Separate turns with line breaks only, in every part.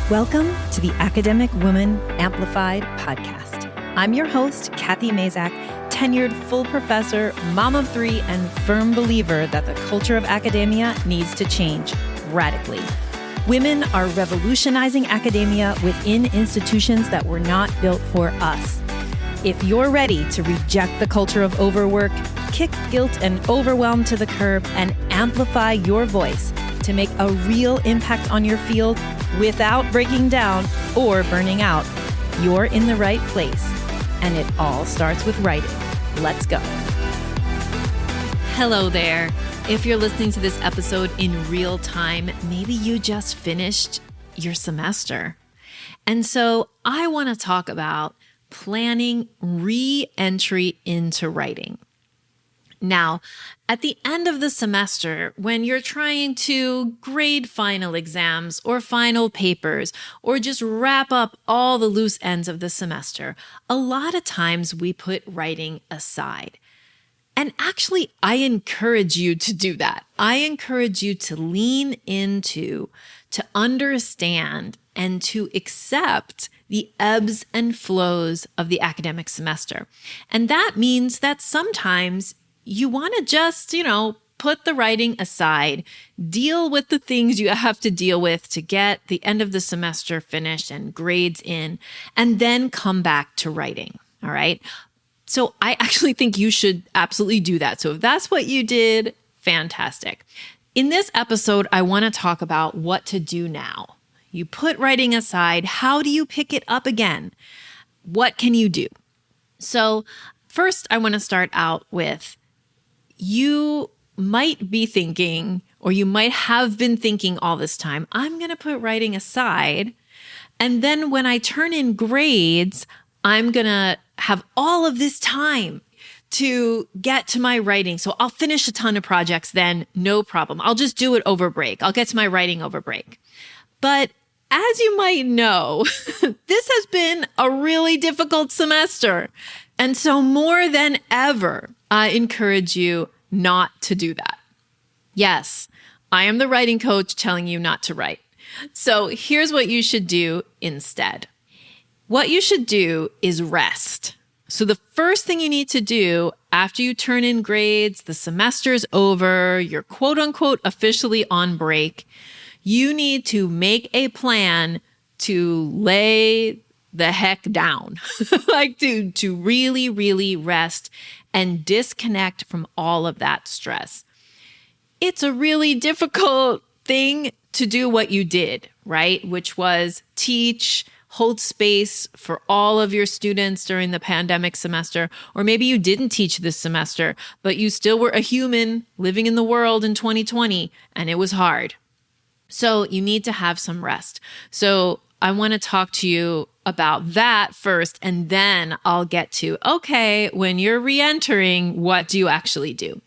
Welcome to the Academic Woman Amplified podcast. I'm your host, Kathy Mazak, tenured full professor, mom of three, and firm believer that the culture of academia needs to change radically. Women are revolutionizing academia within institutions that were not built for us. If you're ready to reject the culture of overwork, kick guilt and overwhelm to the curb, and amplify your voice to make a real impact on your field without breaking down or burning out, you're in the right place. And it all starts with writing. Let's go. Hello there. If you're listening to this episode in real time, maybe you just finished your semester. And so I want to talk about planning re-entry into writing. Now, at the end of the semester, when you're trying to grade final exams or final papers, or just wrap up all the loose ends of the semester, a lot of times we put writing aside. And actually, I encourage you to do that. I encourage you to lean into, to understand, and to accept the ebbs and flows of the academic semester. And that means that sometimes you want to just, put the writing aside, deal with the things you have to deal with to get the end of the semester finished and grades in, and then come back to writing. All right. So I actually think you should absolutely do that. So if that's what you did, fantastic. In this episode, I want to talk about what to do now. You put writing aside. How do you pick it up again? What can you do? So first, I want to start out with, you might be thinking, or you might have been thinking all this time, I'm going to put writing aside. And then when I turn in grades, I'm going to have all of this time to get to my writing. So I'll finish a ton of projects then, no problem. I'll just do it over break. I'll get to my writing over break. But as you might know, this has been a really difficult semester. And so more than ever, I encourage you not to do that. Yes, I am the writing coach telling you not to write. So here's what you should do instead. What you should do is rest. So the first thing you need to do after you turn in grades, the semester's over, you're quote unquote officially on break, you need to make a plan to lay the heck down, like to really, really rest and disconnect from all of that stress. It's a really difficult thing to do what you did, right? Which was teach, hold space for all of your students during the pandemic semester. Or maybe you didn't teach this semester, but you still were a human living in the world in 2020, and it was hard. So you need to have some rest. So I want to talk to you about that first, and then I'll get to, okay, when you're re-entering, what do you actually do?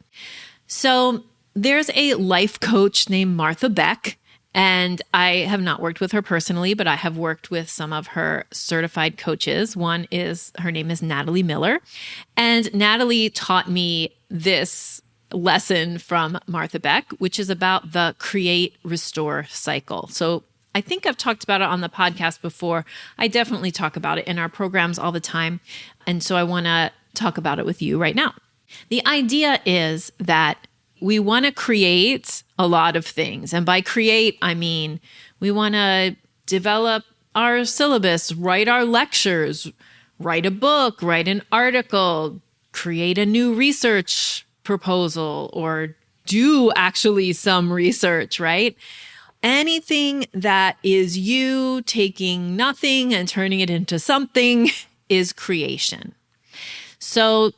So there's a life coach named Martha Beck, and I have not worked with her personally, but I have worked with some of her certified coaches. Her name is Natalie Miller, and Natalie taught me this lesson from Martha Beck, which is about the create, restore cycle. So I think I've talked about it on the podcast before. I definitely talk about it in our programs all the time. And so I want to talk about it with you right now. The idea is that we want to create a lot of things. And by create, I mean, we want to develop our syllabus, write our lectures, write a book, write an article, create a new research proposal, or do actually some research, right? Anything that is you taking nothing and turning it into something is creation. So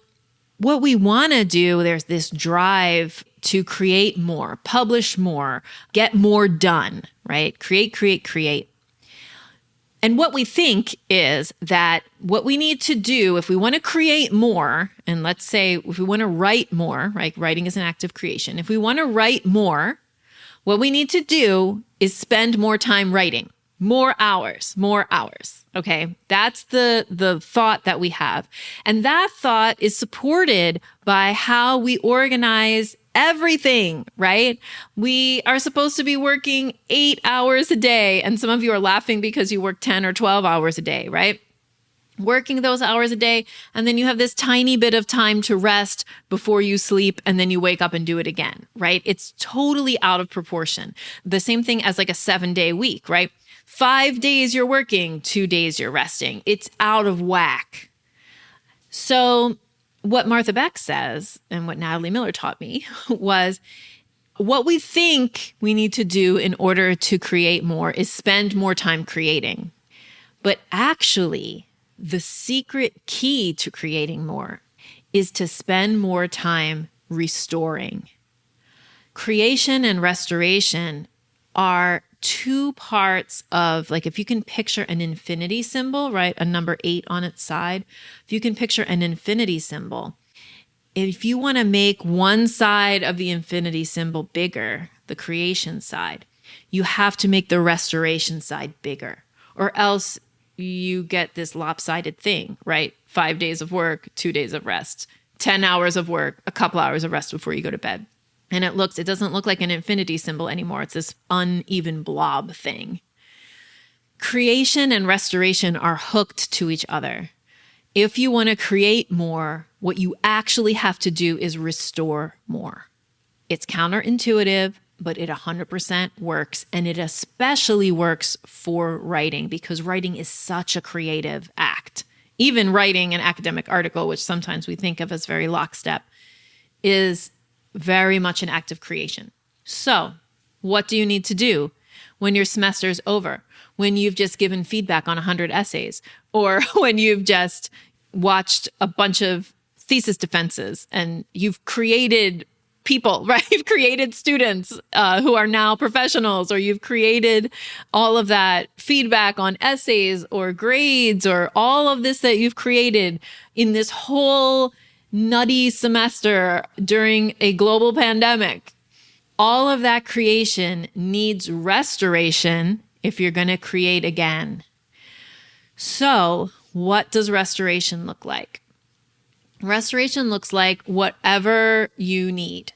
what we want to do, there's this drive to create more, publish more, get more done, right? Create. And what we think is that what we need to do if we want to create more, and let's say if we want to write more, right? Writing is an act of creation. If we want to write more, what we need to do is spend more time writing, more hours. Okay. That's the thought that we have. And that thought is supported by how we organize everything, right? We are supposed to be working 8 hours a day. And some of you are laughing because you work 10 or 12 hours a day, right? Working those hours a day. And then you have this tiny bit of time to rest before you sleep. And then you wake up and do it again, right? It's totally out of proportion. The same thing as like a 7-day week, right? 5 days you're working, 2 days you're resting. It's out of whack. So what Martha Beck says, and what Natalie Miller taught me, was what we think we need to do in order to create more is spend more time creating. But actually, the secret key to creating more is to spend more time restoring. Creation and restoration are two parts of, like, if you can picture an infinity symbol, right? A number 8 on its side. If you can picture an infinity symbol, if you want to make one side of the infinity symbol bigger, the creation side, you have to make the restoration side bigger, or else you get this lopsided thing, right? 5 days of work, 2 days of rest, 10 hours of work, a couple hours of rest before you go to bed. And it doesn't look like an infinity symbol anymore. It's this uneven blob thing. Creation and restoration are hooked to each other. If you want to create more, what you actually have to do is restore more. It's counterintuitive, but it 100% works. And it especially works for writing, because writing is such a creative act. Even writing an academic article, which sometimes we think of as very lockstep, is very much an act of creation. So what do you need to do when your semester is over? When you've just given feedback on 100 essays, or when you've just watched a bunch of thesis defenses and you've created people, right? You've created students who are now professionals, or you've created all of that feedback on essays or grades, or all of this that you've created in this whole nutty semester during a global pandemic. All of that creation needs restoration if you're going to create again. So, what does restoration look like? Restoration looks like whatever you need.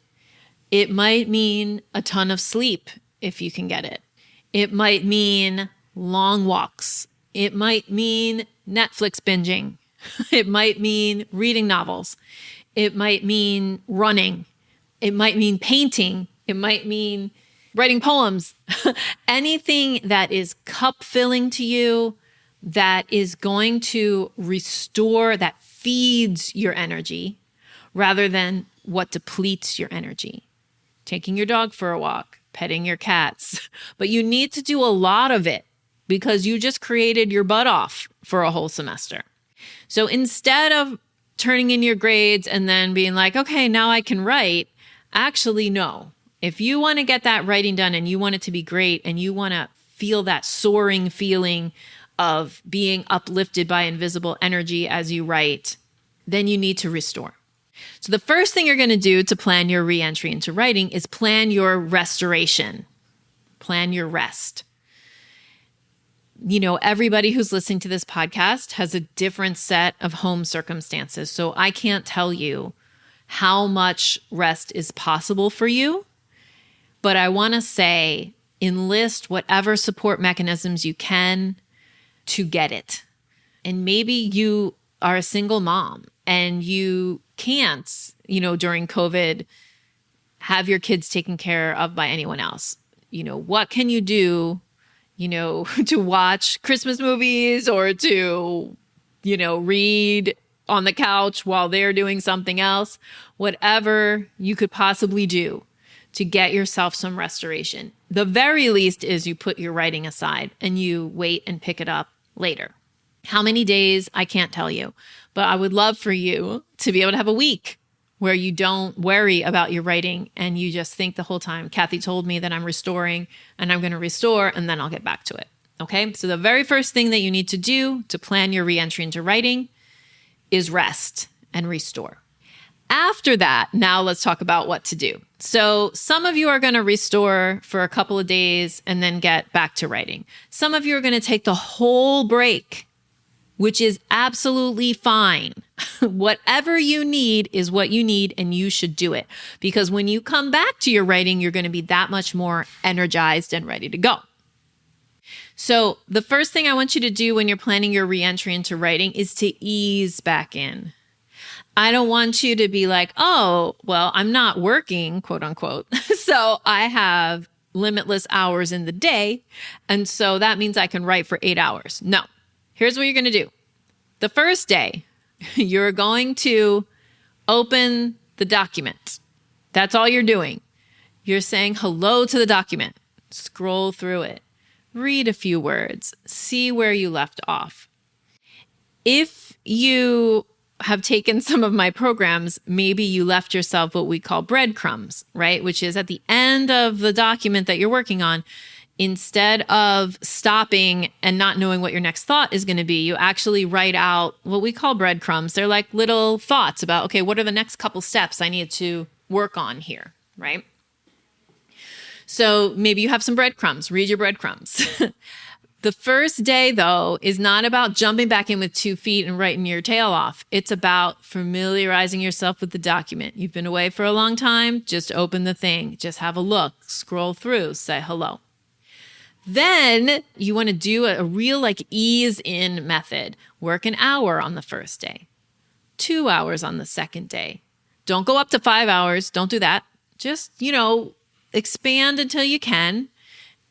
It might mean a ton of sleep if you can get it. It might mean long walks. It might mean Netflix binging. It might mean reading novels. It might mean running. It might mean painting. It might mean writing poems. Anything that is cup filling to you, that is going to restore, that feeds your energy rather than what depletes your energy. Taking your dog for a walk, petting your cats. But you need to do a lot of it because you just created your butt off for a whole semester. So instead of turning in your grades and then being like, okay, now I can write, actually, no. If you want to get that writing done and you want it to be great and you want to feel that soaring feeling of being uplifted by invisible energy as you write, then you need to restore. So the first thing you're going to do to plan your re-entry into writing is plan your restoration. Plan your rest. You know, everybody who's listening to this podcast has a different set of home circumstances. So I can't tell you how much rest is possible for you, but I want to say enlist whatever support mechanisms you can to get it. And maybe you are a single mom and you can't, during COVID, have your kids taken care of by anyone else. What can you do, to watch Christmas movies or to, read on the couch while they're doing something else? Whatever you could possibly do to get yourself some restoration. The very least is you put your writing aside and you wait and pick it up later. How many days? I can't tell you, but I would love for you to be able to have a week where you don't worry about your writing and you just think the whole time, Kathy told me that I'm restoring and I'm going to restore and then I'll get back to it. Okay. So the very first thing that you need to do to plan your re-entry into writing is rest and restore. After that, now let's talk about what to do. So some of you are going to restore for a couple of days and then get back to writing. Some of you are going to take the whole break which is absolutely fine. Whatever you need is what you need, and you should do it. Because when you come back to your writing, you're going to be that much more energized and ready to go. So the first thing I want you to do when you're planning your reentry into writing is to ease back in. I don't want you to be like, oh, well, I'm not working, quote unquote. So I have limitless hours in the day. And so that means I can write for 8 hours. No, here's what you're going to do. The first day, you're going to open the document. That's all you're doing. You're saying hello to the document. Scroll through it. Read a few words. See where you left off. If you have taken some of my programs, maybe you left yourself what we call breadcrumbs, right? Which is at the end of the document that you're working on, instead of stopping and not knowing what your next thought is going to be, you actually write out what we call breadcrumbs. They're like little thoughts about, okay, what are the next couple steps I need to work on here, right? So maybe you have some breadcrumbs. Read your breadcrumbs. The first day, though, is not about jumping back in with 2 feet and writing your tail off. It's about familiarizing yourself with the document. You've been away for a long time. Just open the thing. Just have a look. Scroll through. Say hello. Then you want to do a real ease in method. Work an hour on the first day. 2 hours on the second day. Don't go up to 5 hours. Don't do that. Just, expand until you can.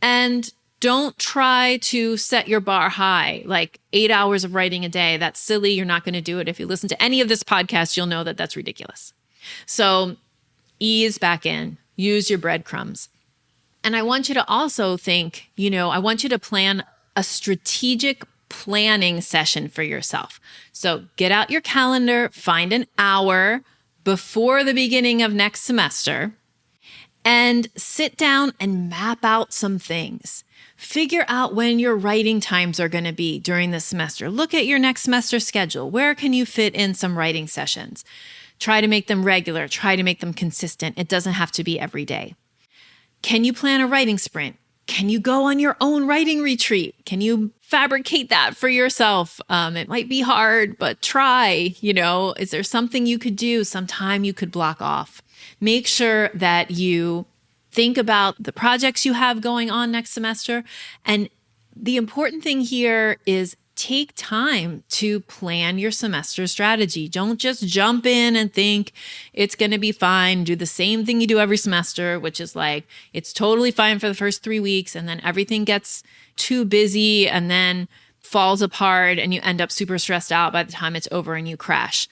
And don't try to set your bar high, like 8 hours of writing a day. That's silly. You're not going to do it. If you listen to any of this podcast, you'll know that that's ridiculous. So ease back in. Use your breadcrumbs. And I want you to also think, I want you to plan a strategic planning session for yourself. So get out your calendar, find an hour before the beginning of next semester, and sit down and map out some things. Figure out when your writing times are going to be during the semester. Look at your next semester schedule. Where can you fit in some writing sessions? Try to make them regular. Try to make them consistent. It doesn't have to be every day. Can you plan a writing sprint? Can you go on your own writing retreat? Can you fabricate that for yourself? It might be hard, but try. Is there something you could do, some time you could block off? Make sure that you think about the projects you have going on next semester. And the important thing here is take time to plan your semester strategy. Don't just jump in and think it's going to be fine. Do the same thing you do every semester, which is it's totally fine for the first 3 weeks. And then everything gets too busy and then falls apart and you end up super stressed out by the time it's over and you crash.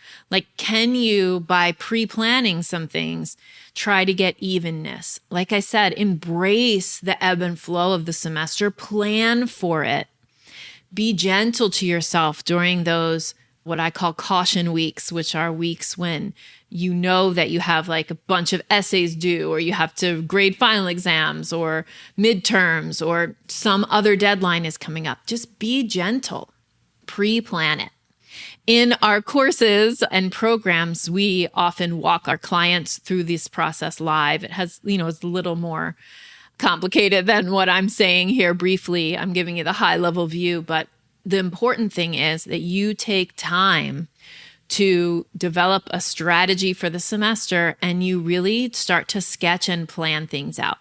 Can you, by pre-planning some things, try to get evenness? Like I said, embrace the ebb and flow of the semester, plan for it. Be gentle to yourself during those, what I call caution weeks, which are weeks when you know that you have a bunch of essays due, or you have to grade final exams or midterms, or some other deadline is coming up. Just be gentle. Pre-plan it. In our courses and programs, we often walk our clients through this process live. It has, it's a little more complicated than what I'm saying here briefly. I'm giving you the high level view, but the important thing is that you take time to develop a strategy for the semester and you really start to sketch and plan things out.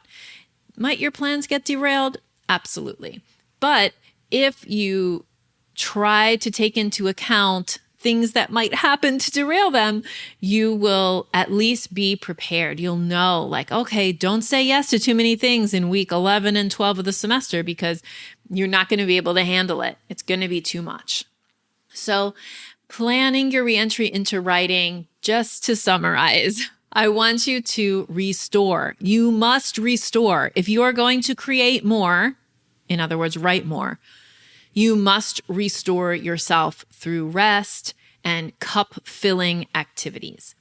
Might your plans get derailed? Absolutely. But if you try to take into account things that might happen to derail them, you will at least be prepared. You'll know okay, don't say yes to too many things in week 11 and 12 of the semester because you're not going to be able to handle it. It's going to be too much. So planning your reentry into writing, just to summarize, I want you to restore. You must restore. If you are going to create more, in other words, write more, you must restore yourself through rest and cup-filling activities.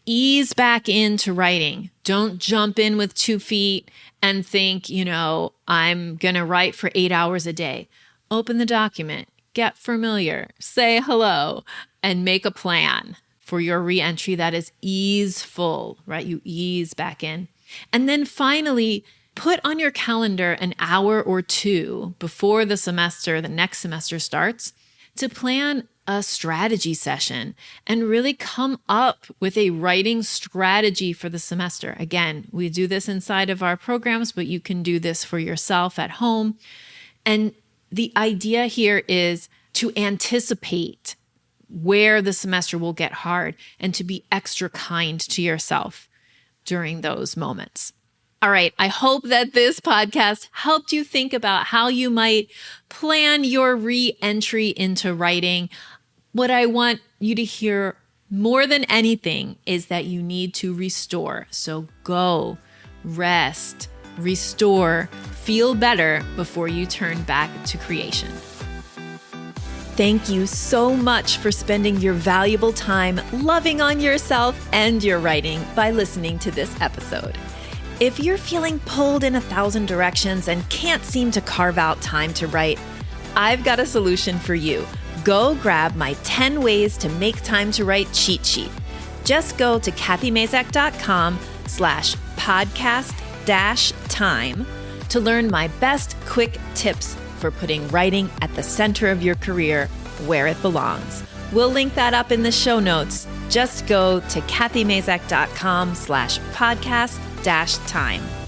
Ease back into writing. Don't jump in with 2 feet and think, I'm going to write for 8 hours a day. Open the document, get familiar, say hello, and make a plan for your reentry that is easeful, right? You ease back in. And then finally, put on your calendar an hour or two before the next semester starts, to plan a strategy session and really come up with a writing strategy for the semester. Again, we do this inside of our programs, but you can do this for yourself at home. And the idea here is to anticipate where the semester will get hard and to be extra kind to yourself during those moments. All right, I hope that this podcast helped you think about how you might plan your re-entry into writing. What I want you to hear more than anything is that you need to restore. So go, rest, restore, feel better before you turn back to creation. Thank you so much for spending your valuable time loving on yourself and your writing by listening to this episode. If you're feeling pulled in 1,000 directions and can't seem to carve out time to write, I've got a solution for you. Go grab my 10 ways to make time to write cheat sheet. Just go to kathymazak.com/podcast-time to learn my best quick tips for putting writing at the center of your career where it belongs. We'll link that up in the show notes. Just go to kathymazak.com/podcast-time.